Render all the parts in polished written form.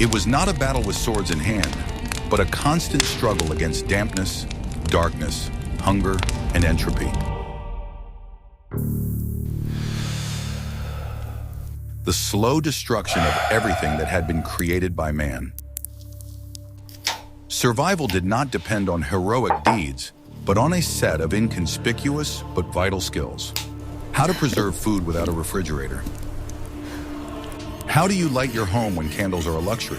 It was not a battle with swords in hand, but a constant struggle against dampness, darkness, hunger, and entropy. The slow destruction of everything that had been created by man. Survival did not depend on heroic deeds, but on a set of inconspicuous but vital skills. How to preserve food without a refrigerator. How do you light your home when candles are a luxury?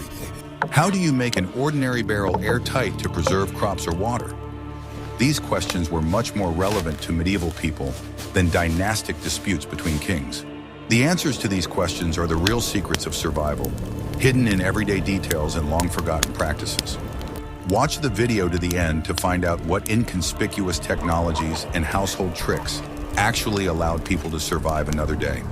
How do you make an ordinary barrel airtight to preserve crops or water? These questions were much more relevant to medieval people than dynastic disputes between kings. The answers to these questions are the real secrets of survival, hidden in everyday details and long-forgotten practices. Watch the video to the end to find out what inconspicuous technologies and household tricks actually allowed people to survive another day.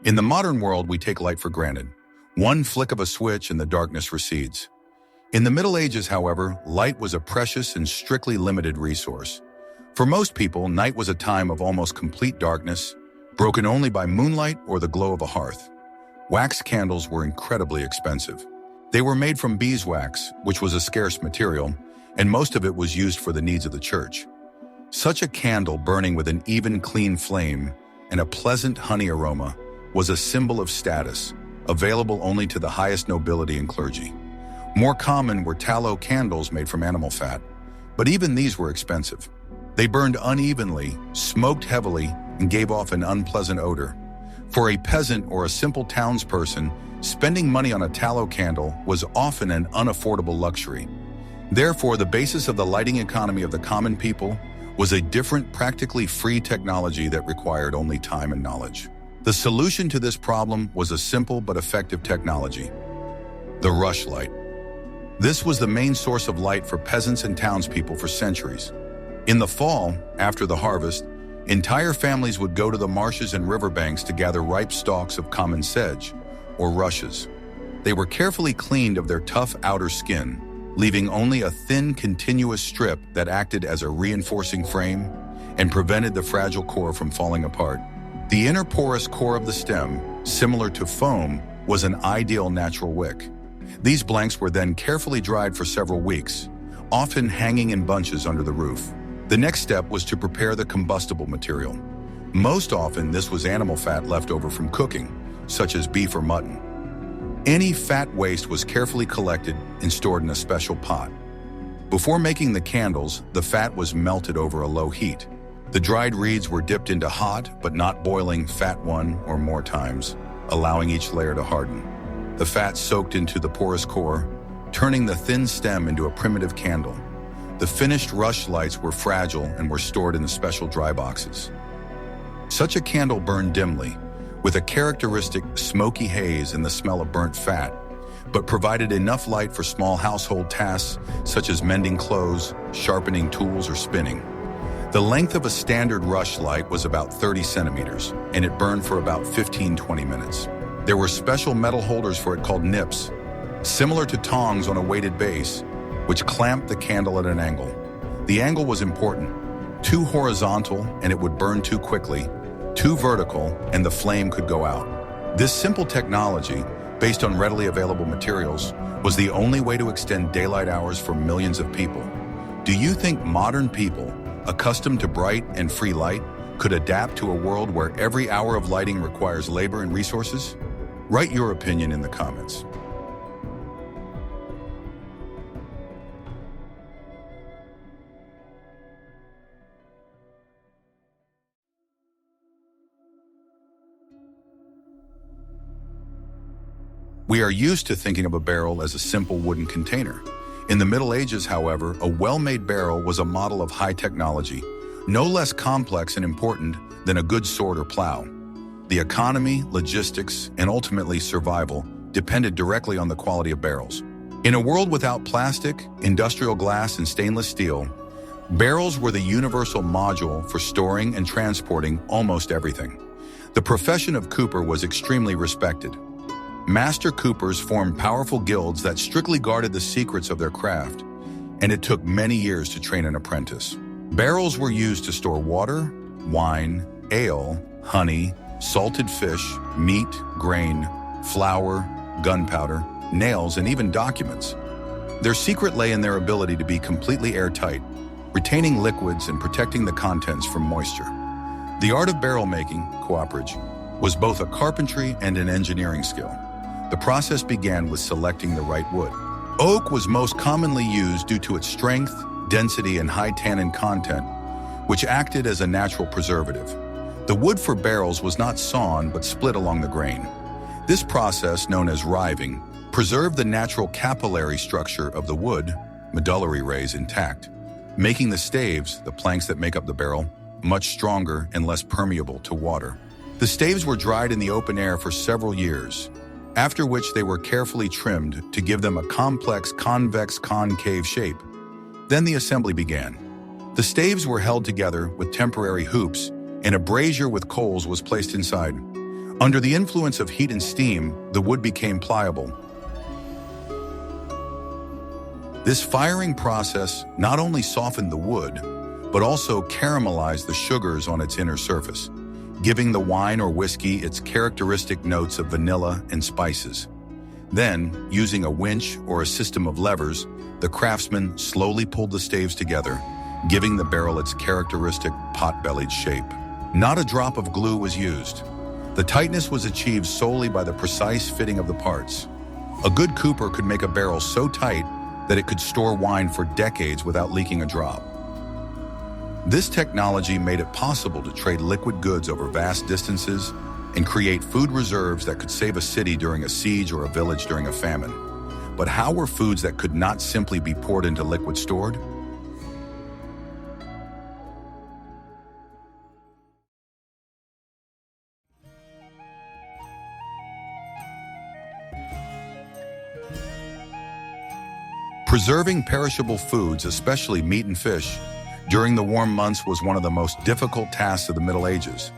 In the modern world, we take light for granted. One flick of a switch and the darkness recedes. In the Middle Ages, however, light was a precious and strictly limited resource. For most people, night was a time of almost complete darkness, broken only by moonlight or the glow of a hearth. Wax candles were incredibly expensive. They were made from beeswax, which was a scarce material, and most of it was used for the needs of the church. Such a candle burning with an even, clean flame and a pleasant honey aroma was a symbol of status, available only to the highest nobility and clergy. More common were tallow candles made from animal fat, but even these were expensive. They burned unevenly, smoked heavily, and gave off an unpleasant odor. For a peasant or a simple townsperson, spending money on a tallow candle was often an unaffordable luxury. Therefore, the basis of the lighting economy of the common people was a different, practically free technology that required only time and knowledge. The solution to this problem was a simple but effective technology: the rushlight. This was the main source of light for peasants and townspeople for centuries. In the fall, after the harvest, entire families would go to the marshes and riverbanks to gather ripe stalks of common sedge, or rushes. They were carefully cleaned of their tough outer skin, leaving only a thin, continuous strip that acted as a reinforcing frame and prevented the fragile core from falling apart. The inner porous core of the stem, similar to foam, was an ideal natural wick. These blanks were then carefully dried for several weeks, often hanging in bunches under the roof. The next step was to prepare the combustible material. Most often, this was animal fat left over from cooking, such as beef or mutton. Any fat waste was carefully collected and stored in a special pot. Before making the candles, the fat was melted over a low heat. The dried reeds were dipped into hot, but not boiling fat one or more times, allowing each layer to harden. The fat soaked into the porous core, turning the thin stem into a primitive candle. The finished rush lights were fragile and were stored in the special dry boxes. Such a candle burned dimly, with a characteristic smoky haze and the smell of burnt fat, but provided enough light for small household tasks such as mending clothes, sharpening tools, or spinning. The length of a standard rush light was about 30 centimeters, and it burned for about 15-20 minutes. There were special metal holders for it called nips, similar to tongs on a weighted base, which clamped the candle at an angle. The angle was important. Too horizontal, and it would burn too quickly. Too vertical, and the flame could go out. This simple technology, based on readily available materials, was the only way to extend daylight hours for millions of people. Do you think modern people, accustomed to bright and free light, could adapt to a world where every hour of lighting requires labor and resources? Write your opinion in the comments. We are used to thinking of a barrel as a simple wooden container. In the Middle Ages, however, a well-made barrel was a model of high technology, no less complex and important than a good sword or plow. The economy, logistics, and ultimately survival depended directly on the quality of barrels. In a world without plastic, industrial glass, and stainless steel, barrels were the universal module for storing and transporting almost everything. The profession of cooper was extremely respected. Master coopers formed powerful guilds that strictly guarded the secrets of their craft, and it took many years to train an apprentice. Barrels were used to store water, wine, ale, honey, salted fish, meat, grain, flour, gunpowder, nails, and even documents. Their secret lay in their ability to be completely airtight, retaining liquids and protecting the contents from moisture. The art of barrel making, cooperage, was both a carpentry and an engineering skill. The process began with selecting the right wood. Oak was most commonly used due to its strength, density, and high tannin content, which acted as a natural preservative. The wood for barrels was not sawn but split along the grain. This process, known as riving, preserved the natural capillary structure of the wood, medullary rays, intact, making the staves, the planks that make up the barrel, much stronger and less permeable to water. The staves were dried in the open air for several years, after which they were carefully trimmed to give them a complex convex-concave shape. Then the assembly began. The staves were held together with temporary hoops, and a brazier with coals was placed inside. Under the influence of heat and steam, the wood became pliable. This firing process not only softened the wood, but also caramelized the sugars on its inner surface, giving the wine or whiskey its characteristic notes of vanilla and spices. Then, using a winch or a system of levers, the craftsman slowly pulled the staves together, giving the barrel its characteristic pot-bellied shape. Not a drop of glue was used. The tightness was achieved solely by the precise fitting of the parts. A good cooper could make a barrel so tight that it could store wine for decades without leaking a drop. This technology made it possible to trade liquid goods over vast distances and create food reserves that could save a city during a siege or a village during a famine. But how were foods that could not simply be poured into liquid stored? Preserving perishable foods, especially meat and fish, during the warm months was one of the most difficult tasks of the Middle Ages.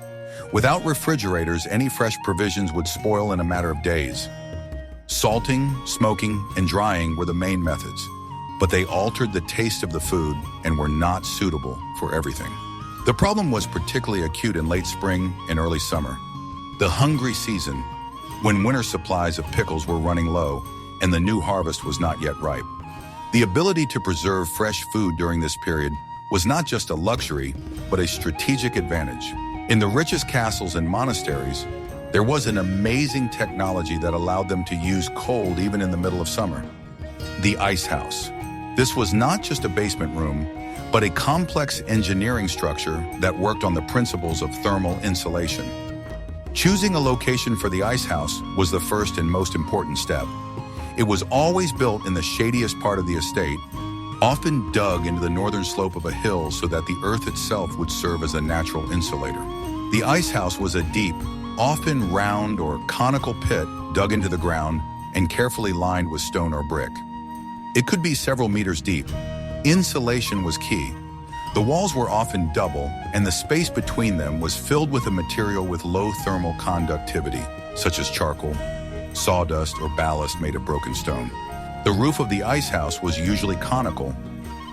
Without refrigerators, any fresh provisions would spoil in a matter of days. Salting, smoking, and drying were the main methods, but they altered the taste of the food and were not suitable for everything. The problem was particularly acute in late spring and early summer, the hungry season, when winter supplies of pickles were running low and the new harvest was not yet ripe. The ability to preserve fresh food during this period was not just a luxury, but a strategic advantage. In the richest castles and monasteries, there was an amazing technology that allowed them to use cold even in the middle of summer. The ice house. This was not just a basement room, but a complex engineering structure that worked on the principles of thermal insulation. Choosing a location for the ice house was the first and most important step. It was always built in the shadiest part of the estate, often dug into the northern slope of a hill so that the earth itself would serve as a natural insulator. The ice house was a deep, often round or conical pit dug into the ground and carefully lined with stone or brick. It could be several meters deep. Insulation was key. The walls were often double, and the space between them was filled with a material with low thermal conductivity, such as charcoal, sawdust, or ballast made of broken stone. The roof of the ice house was usually conical,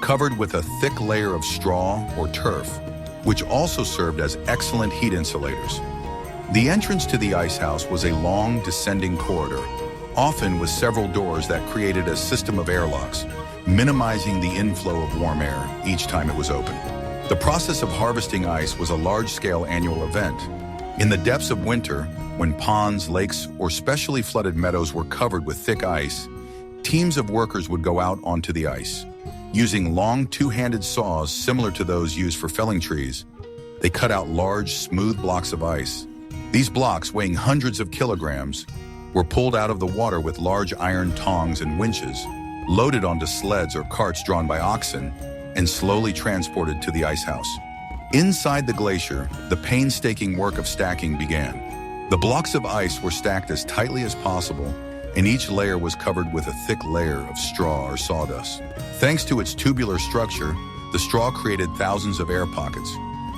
covered with a thick layer of straw or turf, which also served as excellent heat insulators. The entrance to the ice house was a long, descending corridor, often with several doors that created a system of airlocks, minimizing the inflow of warm air each time it was opened. The process of harvesting ice was a large-scale annual event. In the depths of winter, when ponds, lakes, or specially flooded meadows were covered with thick ice, teams of workers would go out onto the ice. Using long two-handed saws similar to those used for felling trees, they cut out large, smooth blocks of ice. These blocks, weighing hundreds of kilograms, were pulled out of the water with large iron tongs and winches, loaded onto sleds or carts drawn by oxen, and slowly transported to the ice house. Inside the glacier, the painstaking work of stacking began. The blocks of ice were stacked as tightly as possible, and each layer was covered with a thick layer of straw or sawdust. Thanks to its tubular structure, the straw created thousands of air pockets,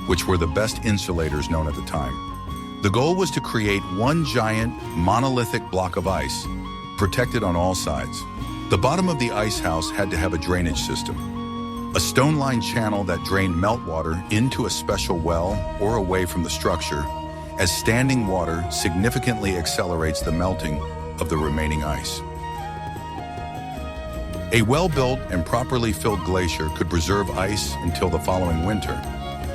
which were the best insulators known at the time. The goal was to create one giant, monolithic block of ice, protected on all sides. The bottom of the ice house had to have a drainage system, a stone-lined channel that drained meltwater into a special well or away from the structure, as standing water significantly accelerates the melting of the remaining ice. A well-built and properly filled glacier could preserve ice until the following winter.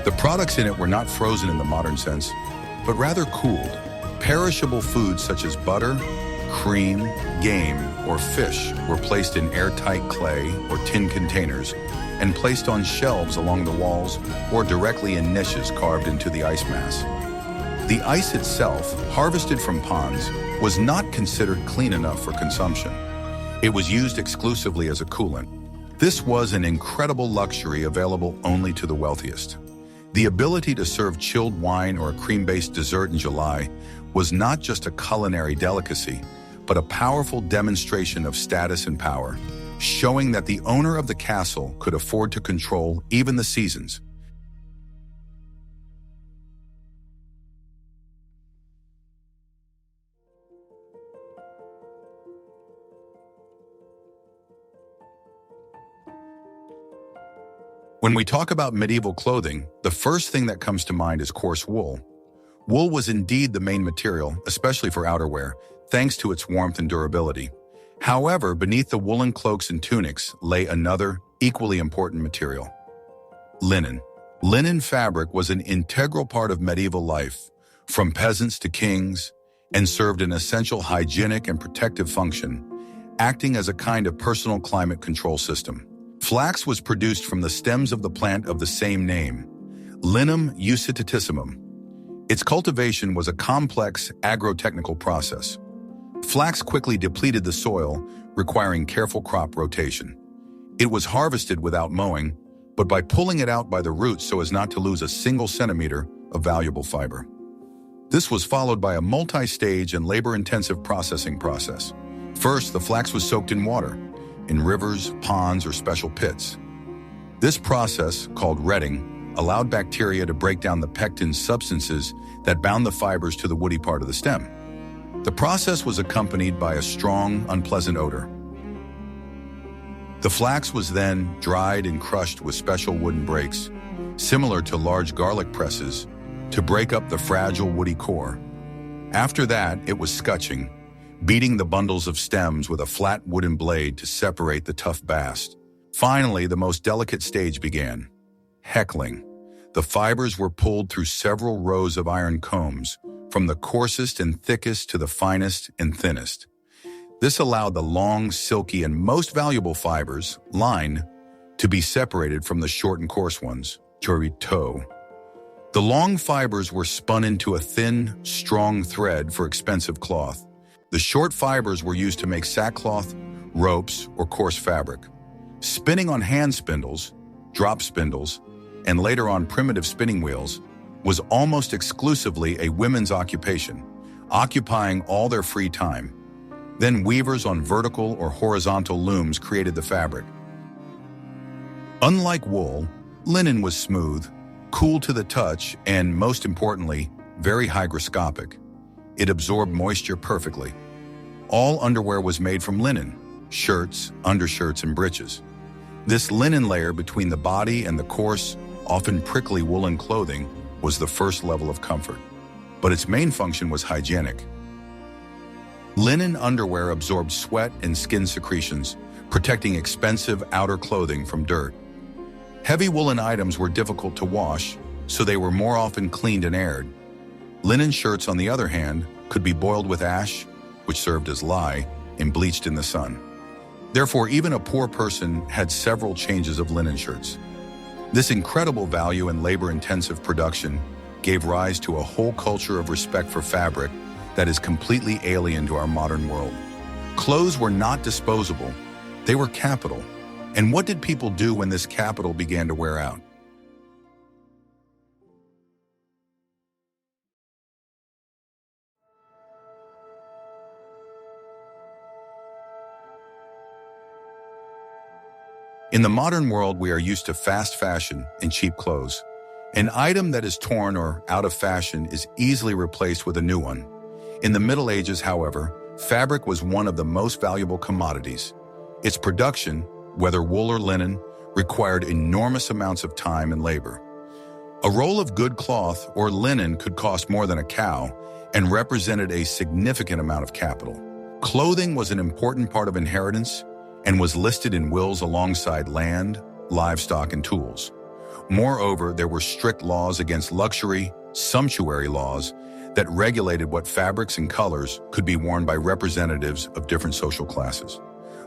The products in it were not frozen in the modern sense, but rather cooled. Perishable foods such as butter, cream, game, or fish were placed in airtight clay or tin containers and placed on shelves along the walls or directly in niches carved into the ice mass. The ice itself, harvested from ponds, was not considered clean enough for consumption. It was used exclusively as a coolant. This was an incredible luxury available only to the wealthiest. The ability to serve chilled wine or a cream-based dessert in July was not just a culinary delicacy, but a powerful demonstration of status and power, showing that the owner of the castle could afford to control even the seasons. When we talk about medieval clothing, the first thing that comes to mind is coarse wool. Wool was indeed the main material, especially for outerwear, thanks to its warmth and durability. However, beneath the woolen cloaks and tunics lay another, equally important material: linen. Linen fabric was an integral part of medieval life, from peasants to kings, and served an essential hygienic and protective function, acting as a kind of personal climate control system. Flax was produced from the stems of the plant of the same name, Linum usitatissimum. Its cultivation was a complex agro-technical process. Flax quickly depleted the soil, requiring careful crop rotation. It was harvested without mowing, but by pulling it out by the roots so as not to lose a single centimeter of valuable fiber. This was followed by a multi-stage and labor-intensive processing process. First, the flax was soaked in water, in rivers, ponds, or special pits. This process, called retting, allowed bacteria to break down the pectin substances that bound the fibers to the woody part of the stem. The process was accompanied by a strong, unpleasant odor. The flax was then dried and crushed with special wooden brakes, similar to large garlic presses, to break up the fragile woody core. After that, it was scutching, beating the bundles of stems with a flat wooden blade to separate the tough bast. Finally, the most delicate stage began: heckling. The fibers were pulled through several rows of iron combs, from the coarsest and thickest to the finest and thinnest. This allowed the long, silky, and most valuable fibers, line, to be separated from the short and coarse ones, chorito. The long fibers were spun into a thin, strong thread for expensive cloth. The short fibers were used to make sackcloth, ropes, or coarse fabric. Spinning on hand spindles, drop spindles, and later on primitive spinning wheels was almost exclusively a women's occupation, occupying all their free time. Then weavers on vertical or horizontal looms created the fabric. Unlike wool, linen was smooth, cool to the touch, and most importantly, very hygroscopic. It absorbed moisture perfectly. All underwear was made from linen: shirts, undershirts, and breeches. This linen layer between the body and the coarse, often prickly woolen clothing was the first level of comfort, but its main function was hygienic. Linen underwear absorbed sweat and skin secretions, protecting expensive outer clothing from dirt. Heavy woolen items were difficult to wash, so they were more often cleaned and aired. Linen shirts, on the other hand, could be boiled with ash, which served as lye, and bleached in the sun. Therefore, even a poor person had several changes of linen shirts. This incredible value and labor-intensive production gave rise to a whole culture of respect for fabric that is completely alien to our modern world. Clothes were not disposable, they were capital. And what did people do when this capital began to wear out? In the modern world, we are used to fast fashion and cheap clothes. An item that is torn or out of fashion is easily replaced with a new one. In the Middle Ages, however, fabric was one of the most valuable commodities. Its production, whether wool or linen, required enormous amounts of time and labor. A roll of good cloth or linen could cost more than a cow and represented a significant amount of capital. Clothing was an important part of inheritance and was listed in wills alongside land, livestock, and tools. Moreover, there were strict laws against luxury, sumptuary laws that regulated what fabrics and colors could be worn by representatives of different social classes.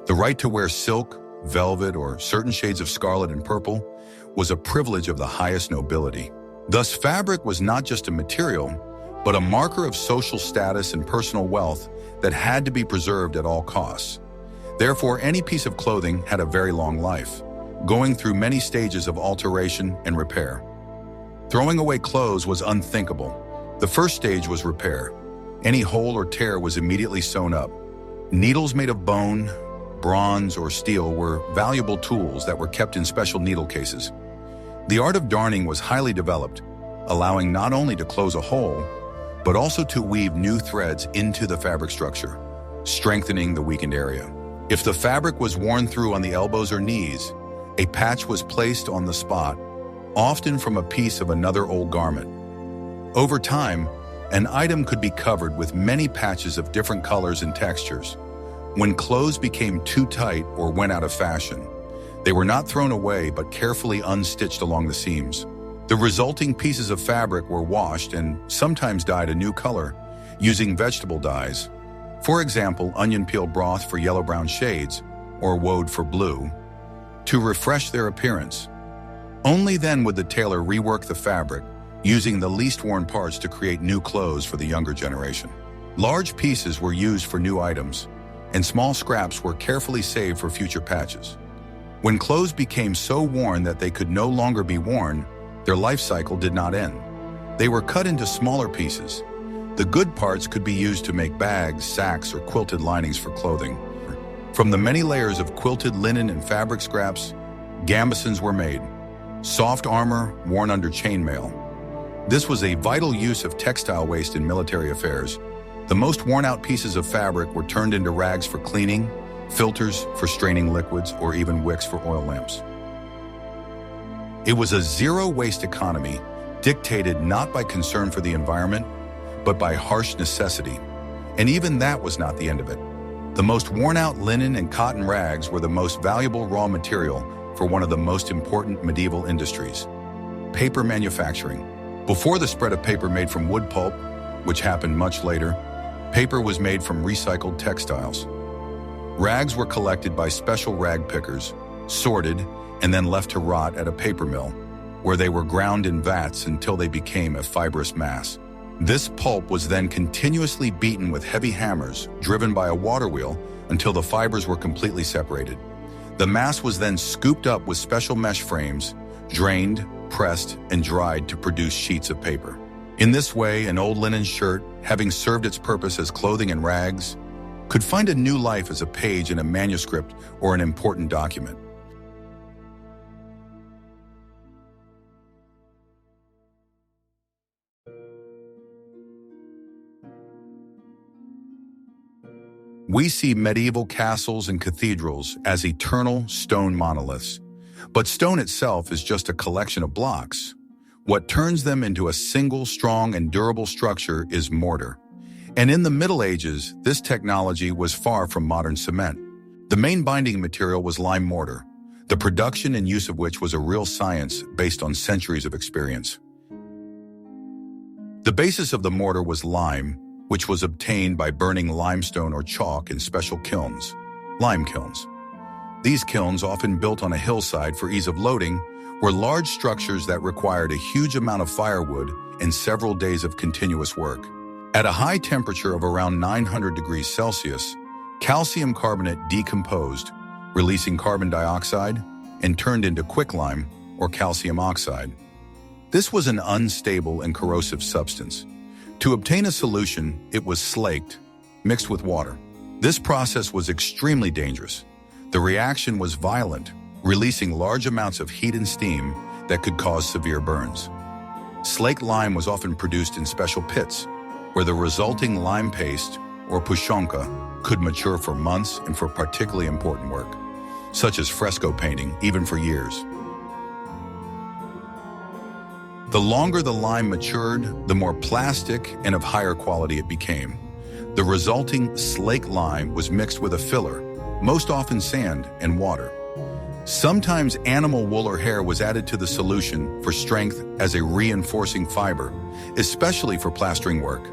The right to wear silk, velvet, or certain shades of scarlet and purple was a privilege of the highest nobility. Thus, fabric was not just a material, but a marker of social status and personal wealth that had to be preserved at all costs. Therefore, any piece of clothing had a very long life, going through many stages of alteration and repair. Throwing away clothes was unthinkable. The first stage was repair. Any hole or tear was immediately sewn up. Needles made of bone, bronze, or steel were valuable tools that were kept in special needle cases. The art of darning was highly developed, allowing not only to close a hole, but also to weave new threads into the fabric structure, strengthening the weakened area. If the fabric was worn through on the elbows or knees, a patch was placed on the spot, often from a piece of another old garment. Over time, an item could be covered with many patches of different colors and textures. When clothes became too tight or went out of fashion, they were not thrown away but carefully unstitched along the seams. The resulting pieces of fabric were washed and sometimes dyed a new color using vegetable dyes. For example, onion peel broth for yellow-brown shades or woad for blue, to refresh their appearance. Only then would the tailor rework the fabric, using the least worn parts to create new clothes for the younger generation. Large pieces were used for new items, and small scraps were carefully saved for future patches. When clothes became so worn that they could no longer be worn, their life cycle did not end. They were cut into smaller pieces. The good parts could be used to make bags, sacks, or quilted linings for clothing. From the many layers of quilted linen and fabric scraps, gambesons were made, soft armor worn under chainmail. This was a vital use of textile waste in military affairs. The most worn-out pieces of fabric were turned into rags for cleaning, filters for straining liquids, or even wicks for oil lamps. It was a zero-waste economy dictated not by concern for the environment, but by harsh necessity. And even that was not the end of it. The most worn-out linen and cotton rags were the most valuable raw material for one of the most important medieval industries, paper manufacturing. Before the spread of paper made from wood pulp, which happened much later, paper was made from recycled textiles. Rags were collected by special rag pickers, sorted, and then left to rot at a paper mill, where they were ground in vats until they became a fibrous mass. This pulp was then continuously beaten with heavy hammers driven by a water wheel until the fibers were completely separated. The mass was then scooped up with special mesh frames, drained, pressed, and dried to produce sheets of paper. In this way, an old linen shirt, having served its purpose as clothing and rags, could find a new life as a page in a manuscript or an important document. We see medieval castles and cathedrals as eternal stone monoliths, but stone itself is just a collection of blocks. What turns them into a single, strong, and durable structure is mortar. And in the Middle Ages, this technology was far from modern cement. The main binding material was lime mortar, the production and use of which was a real science based on centuries of experience. The basis of the mortar was lime, which was obtained by burning limestone or chalk in special kilns, lime kilns. These kilns, often built on a hillside for ease of loading, were large structures that required a huge amount of firewood and several days of continuous work. At a high temperature of around 900 degrees Celsius, calcium carbonate decomposed, releasing carbon dioxide, and turned into quicklime or calcium oxide. This was an unstable and corrosive substance. To obtain a solution, it was slaked, mixed with water. This process was extremely dangerous. The reaction was violent, releasing large amounts of heat and steam that could cause severe burns. Slaked lime was often produced in special pits, where the resulting lime paste, or pushonka, could mature for months and for particularly important work, such as fresco painting, even for years. The longer the lime matured, the more plastic and of higher quality it became. The resulting slaked lime was mixed with a filler, most often sand and water. Sometimes animal wool or hair was added to the solution for strength as a reinforcing fiber, especially for plastering work.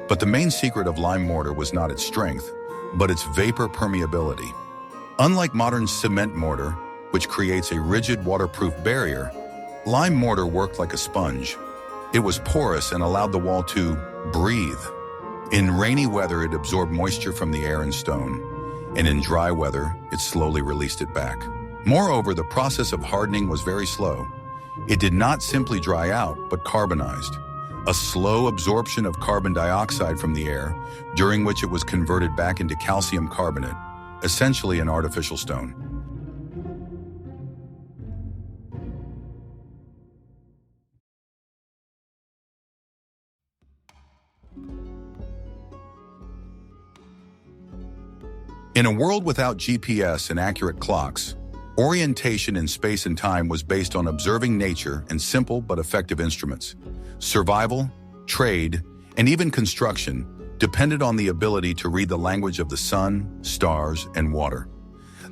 But the main secret of lime mortar was not its strength, but its vapor permeability. Unlike modern cement mortar, which creates a rigid waterproof barrier, lime mortar worked like a sponge. It was porous and allowed the wall to breathe. In rainy weather, it absorbed moisture from the air and stone, and in dry weather, it slowly released it back. Moreover, the process of hardening was very slow. It did not simply dry out, but carbonized. A slow absorption of carbon dioxide from the air, during which it was converted back into calcium carbonate, essentially an artificial stone. In a world without GPS and accurate clocks, orientation in space and time was based on observing nature and simple but effective instruments. Survival, trade, and even construction depended on the ability to read the language of the sun, stars, and water.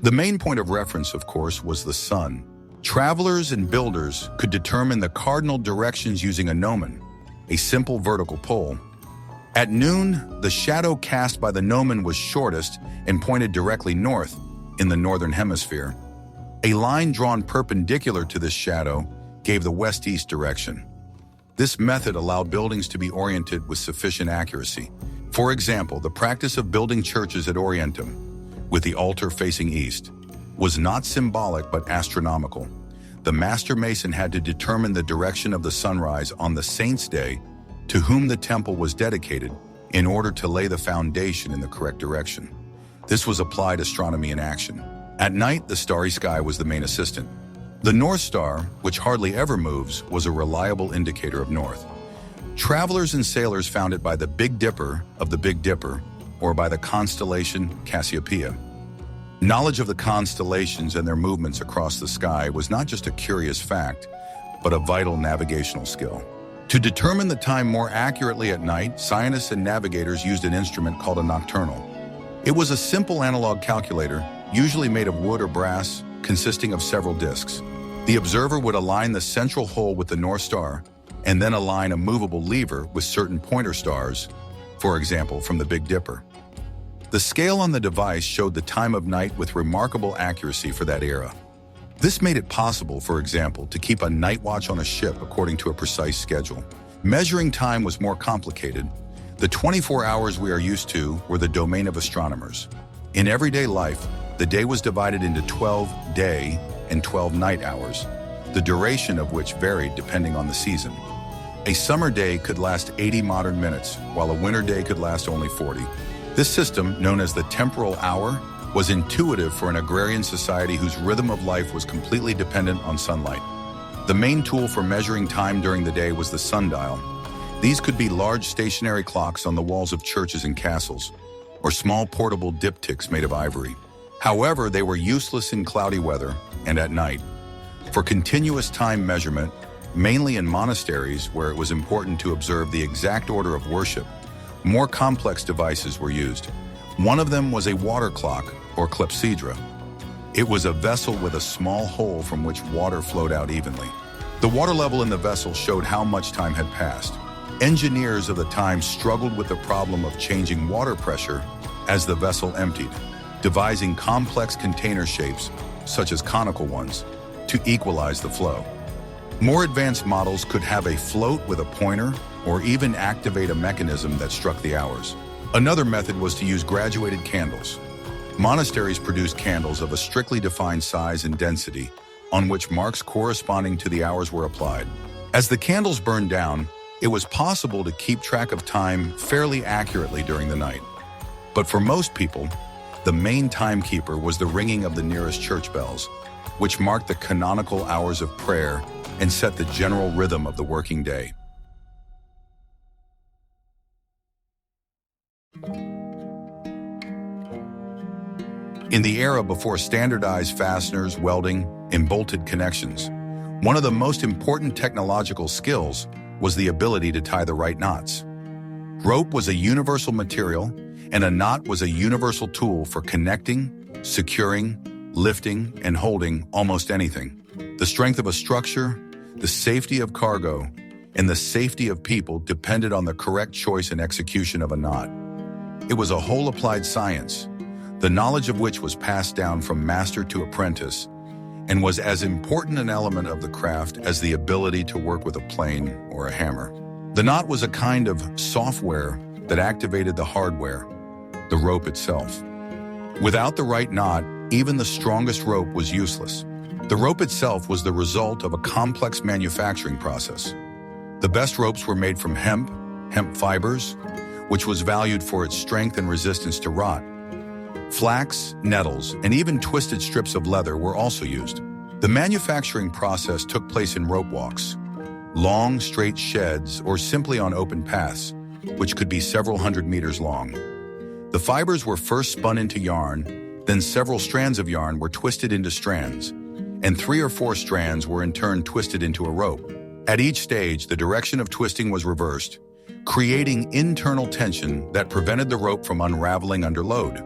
The main point of reference, of course, was the sun. Travelers and builders could determine the cardinal directions using a gnomon, a simple vertical pole. At noon, the shadow cast by the gnomon was shortest and pointed directly north in the northern hemisphere. A line drawn perpendicular to this shadow gave the west-east direction. This method allowed buildings to be oriented with sufficient accuracy. For example, the practice of building churches at Orientum, with the altar facing east, was not symbolic but astronomical. The master mason had to determine the direction of the sunrise on the saint's day to whom the temple was dedicated in order to lay the foundation in the correct direction. This was applied astronomy in action. At night, the starry sky was the main assistant. The North Star, which hardly ever moves, was a reliable indicator of north. Travelers and sailors found it by the Big Dipper of the Big Dipper, or by the constellation Cassiopeia. Knowledge of the constellations and their movements across the sky was not just a curious fact, but a vital navigational skill. To determine the time more accurately at night, scientists and navigators used an instrument called a nocturnal. It was a simple analog calculator, usually made of wood or brass, consisting of several discs. The observer would align the central hole with the North Star, and then align a movable lever with certain pointer stars, for example, from the Big Dipper. The scale on the device showed the time of night with remarkable accuracy for that era. This made it possible, for example, to keep a night watch on a ship according to a precise schedule. Measuring time was more complicated. The 24 hours we are used to were the domain of astronomers. In everyday life, the day was divided into 12 day and 12 night hours, the duration of which varied depending on the season. A summer day could last 80 modern minutes, while a winter day could last only 40. This system, known as the temporal hour, was intuitive for an agrarian society whose rhythm of life was completely dependent on sunlight. The main tool for measuring time during the day was the sundial. These could be large stationary clocks on the walls of churches and castles, or small portable diptychs made of ivory. However, they were useless in cloudy weather and at night. For continuous time measurement, mainly in monasteries where it was important to observe the exact order of worship, more complex devices were used. One of them was a water clock, or clepsydra. It was a vessel with a small hole from which water flowed out evenly. The water level in the vessel showed how much time had passed. Engineers of the time struggled with the problem of changing water pressure as the vessel emptied, devising complex container shapes, such as conical ones, to equalize the flow. More advanced models could have a float with a pointer or even activate a mechanism that struck the hours. Another method was to use graduated candles. Monasteries produced candles of a strictly defined size and density, on which marks corresponding to the hours were applied. As the candles burned down, it was possible to keep track of time fairly accurately during the night. But for most people, the main timekeeper was the ringing of the nearest church bells, which marked the canonical hours of prayer and set the general rhythm of the working day. In the era before standardized fasteners, welding, and bolted connections, one of the most important technological skills was the ability to tie the right knots. Rope was a universal material, and a knot was a universal tool for connecting, securing, lifting, and holding almost anything. The strength of a structure, the safety of cargo, and the safety of people depended on the correct choice and execution of a knot. It was a whole applied science, the knowledge of which was passed down from master to apprentice, and was as important an element of the craft as the ability to work with a plane or a hammer. The knot was a kind of software that activated the hardware, the rope itself. Without the right knot, even the strongest rope was useless. The rope itself was the result of a complex manufacturing process. The best ropes were made from hemp fibers, which was valued for its strength and resistance to rot. Flax, nettles, and even twisted strips of leather were also used. The manufacturing process took place in rope walks, long, straight sheds, or simply on open paths, which could be several hundred meters long. The fibers were first spun into yarn, then several strands of yarn were twisted into strands, and 3 or 4 strands were in turn twisted into a rope. At each stage, the direction of twisting was reversed, creating internal tension that prevented the rope from unraveling under load.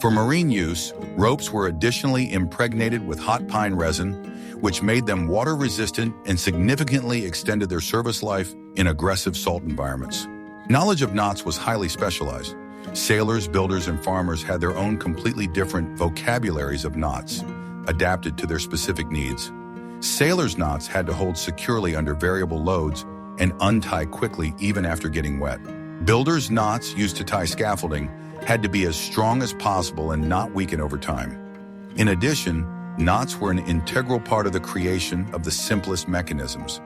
For marine use, ropes were additionally impregnated with hot pine resin, which made them water-resistant and significantly extended their service life in aggressive salt environments. Knowledge of knots was highly specialized. Sailors, builders, and farmers had their own completely different vocabularies of knots, adapted to their specific needs. Sailors' knots had to hold securely under variable loads and untie quickly even after getting wet. Builders' knots used to tie scaffolding had to be as strong as possible and not weaken over time. In addition, knots were an integral part of the creation of the simplest mechanisms.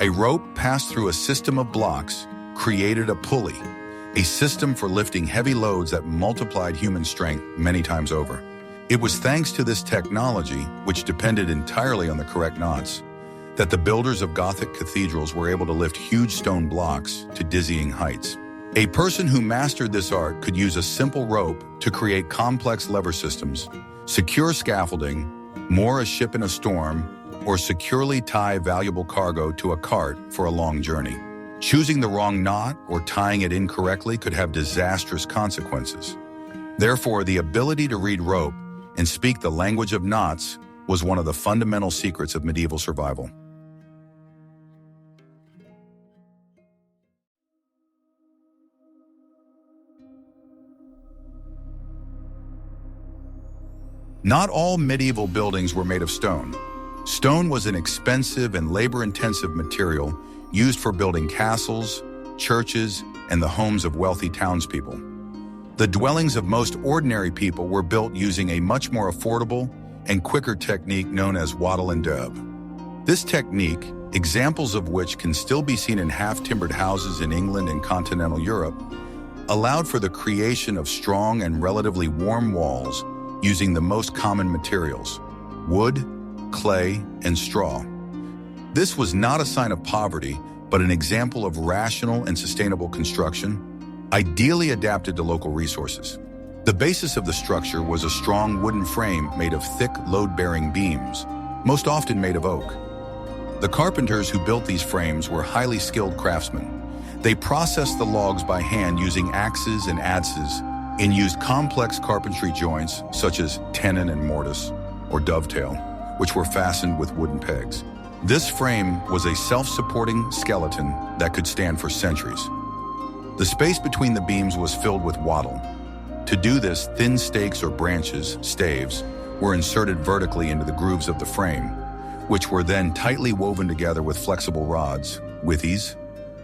A rope passed through a system of blocks created a pulley, a system for lifting heavy loads that multiplied human strength many times over. It was thanks to this technology, which depended entirely on the correct knots, that the builders of Gothic cathedrals were able to lift huge stone blocks to dizzying heights. A person who mastered this art could use a simple rope to create complex lever systems, secure scaffolding, moor a ship in a storm, or securely tie valuable cargo to a cart for a long journey. Choosing the wrong knot or tying it incorrectly could have disastrous consequences. Therefore, the ability to read rope and speak the language of knots was one of the fundamental secrets of medieval survival. Not all medieval buildings were made of stone. Stone was an expensive and labor-intensive material used for building castles, churches, and the homes of wealthy townspeople. The dwellings of most ordinary people were built using a much more affordable and quicker technique known as wattle and daub. This technique, examples of which can still be seen in half-timbered houses in England and continental Europe, allowed for the creation of strong and relatively warm walls using the most common materials: wood, clay, and straw. This was not a sign of poverty, but an example of rational and sustainable construction, ideally adapted to local resources. The basis of the structure was a strong wooden frame made of thick, load-bearing beams, most often made of oak. The carpenters who built these frames were highly skilled craftsmen. They processed the logs by hand using axes and adzes and used complex carpentry joints such as tenon and mortise, or dovetail, which were fastened with wooden pegs. This frame was a self-supporting skeleton that could stand for centuries. The space between the beams was filled with wattle. To do this, thin stakes or branches, staves, were inserted vertically into the grooves of the frame, which were then tightly woven together with flexible rods, withies,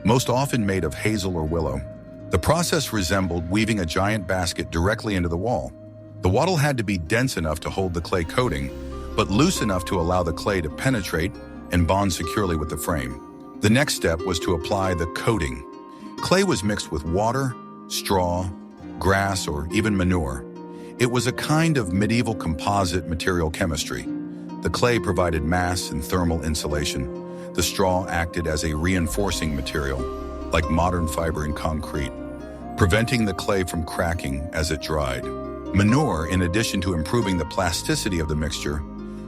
most often made of hazel or willow. The process resembled weaving a giant basket directly into the wall. The wattle had to be dense enough to hold the clay coating, but loose enough to allow the clay to penetrate and bond securely with the frame. The next step was to apply the coating. Clay was mixed with water, straw, grass, or even manure. It was a kind of medieval composite material chemistry. The clay provided mass and thermal insulation. The straw acted as a reinforcing material, like modern fiber in concrete, preventing the clay from cracking as it dried. Manure, in addition to improving the plasticity of the mixture,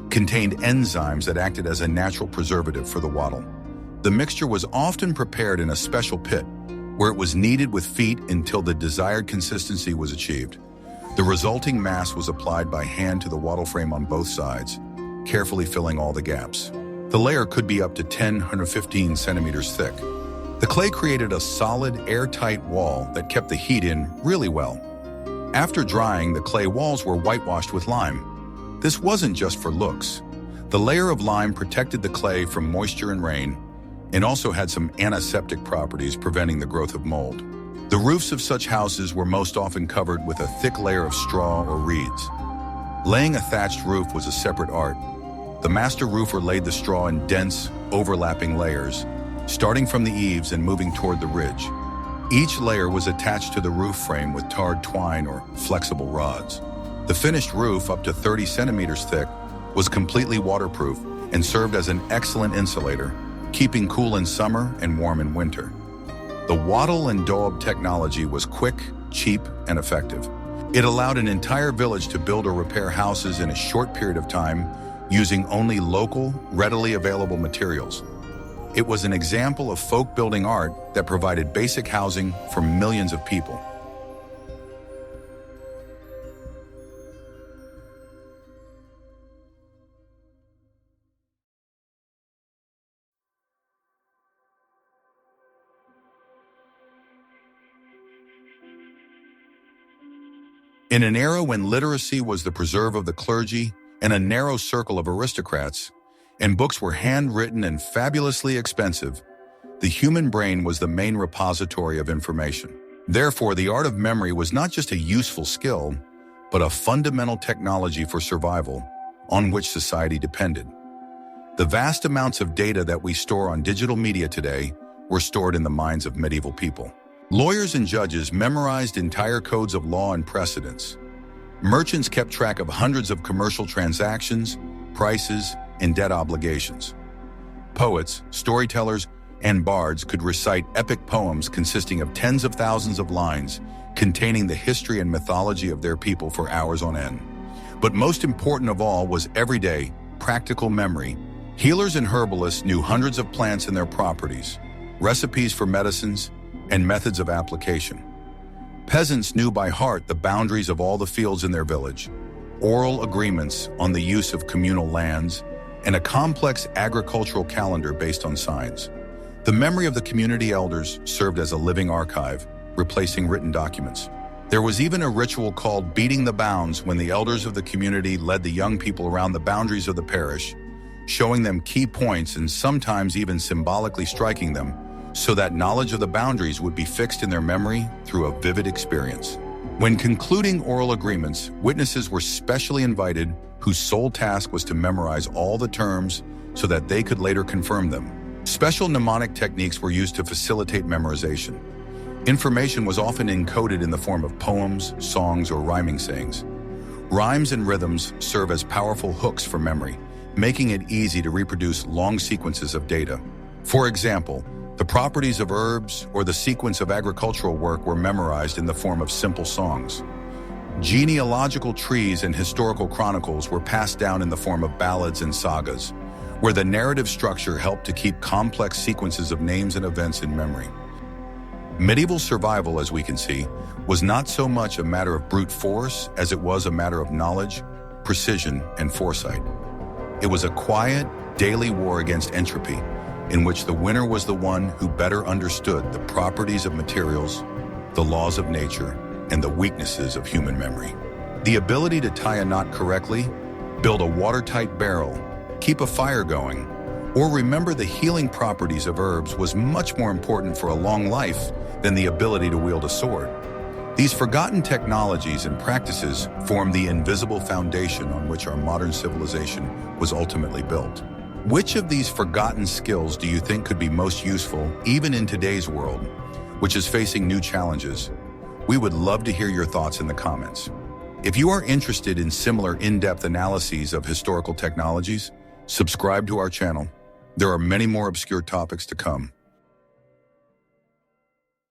contained enzymes that acted as a natural preservative for the wattle. The mixture was often prepared in a special pit, where it was kneaded with feet until the desired consistency was achieved. The resulting mass was applied by hand to the wattle frame on both sides, carefully filling all the gaps. The layer could be up to 10–115 centimeters thick. The clay created a solid, airtight wall that kept the heat in really well. After drying, the clay walls were whitewashed with lime. This wasn't just for looks. The layer of lime protected the clay from moisture and rain, and also had some antiseptic properties preventing the growth of mold. The roofs of such houses were most often covered with a thick layer of straw or reeds. Laying a thatched roof was a separate art. The master roofer laid the straw in dense, overlapping layers, starting from the eaves and moving toward the ridge. Each layer was attached to the roof frame with tarred twine or flexible rods. The finished roof, up to 30 centimeters thick, was completely waterproof and served as an excellent insulator, keeping cool in summer and warm in winter. The wattle and daub technology was quick, cheap, and effective. It allowed an entire village to build or repair houses in a short period of time using only local, readily available materials. It was an example of folk building art that provided basic housing for millions of people. In an era when literacy was the preserve of the clergy and a narrow circle of aristocrats, and books were handwritten and fabulously expensive, the human brain was the main repository of information. Therefore, the art of memory was not just a useful skill, but a fundamental technology for survival on which society depended. The vast amounts of data that we store on digital media today were stored in the minds of medieval people. Lawyers and judges memorized entire codes of law and precedents. Merchants kept track of hundreds of commercial transactions, prices, and debt obligations. Poets, storytellers, and bards could recite epic poems consisting of tens of thousands of lines, containing the history and mythology of their people for hours on end. But most important of all was everyday, practical memory. Healers and herbalists knew hundreds of plants and their properties, recipes for medicines, and methods of application. Peasants knew by heart the boundaries of all the fields in their village, oral agreements on the use of communal lands, and a complex agricultural calendar based on signs. The memory of the community elders served as a living archive, replacing written documents. There was even a ritual called beating the bounds when the elders of the community led the young people around the boundaries of the parish, showing them key points and sometimes even symbolically striking them, so that knowledge of the boundaries would be fixed in their memory through a vivid experience. When concluding oral agreements, witnesses were specially invited whose sole task was to memorize all the terms so that they could later confirm them. Special mnemonic techniques were used to facilitate memorization. Information was often encoded in the form of poems, songs, or rhyming sayings. Rhymes and rhythms serve as powerful hooks for memory, making it easy to reproduce long sequences of data. For example, the properties of herbs or the sequence of agricultural work were memorized in the form of simple songs. Genealogical trees and historical chronicles were passed down in the form of ballads and sagas, where the narrative structure helped to keep complex sequences of names and events in memory. Medieval survival, as we can see, was not so much a matter of brute force as it was a matter of knowledge, precision, and foresight. It was a quiet, daily war against entropy, in which the winner was the one who better understood the properties of materials, the laws of nature, and the weaknesses of human memory. The ability to tie a knot correctly, build a watertight barrel, keep a fire going, or remember the healing properties of herbs was much more important for a long life than the ability to wield a sword. These forgotten technologies and practices form the invisible foundation on which our modern civilization was ultimately built. Which of these forgotten skills do you think could be most useful even in today's world, which is facing new challenges? We would love to hear your thoughts in the comments. If you are interested in similar in-depth analyses of historical technologies, subscribe to our channel. There are many more obscure topics to come.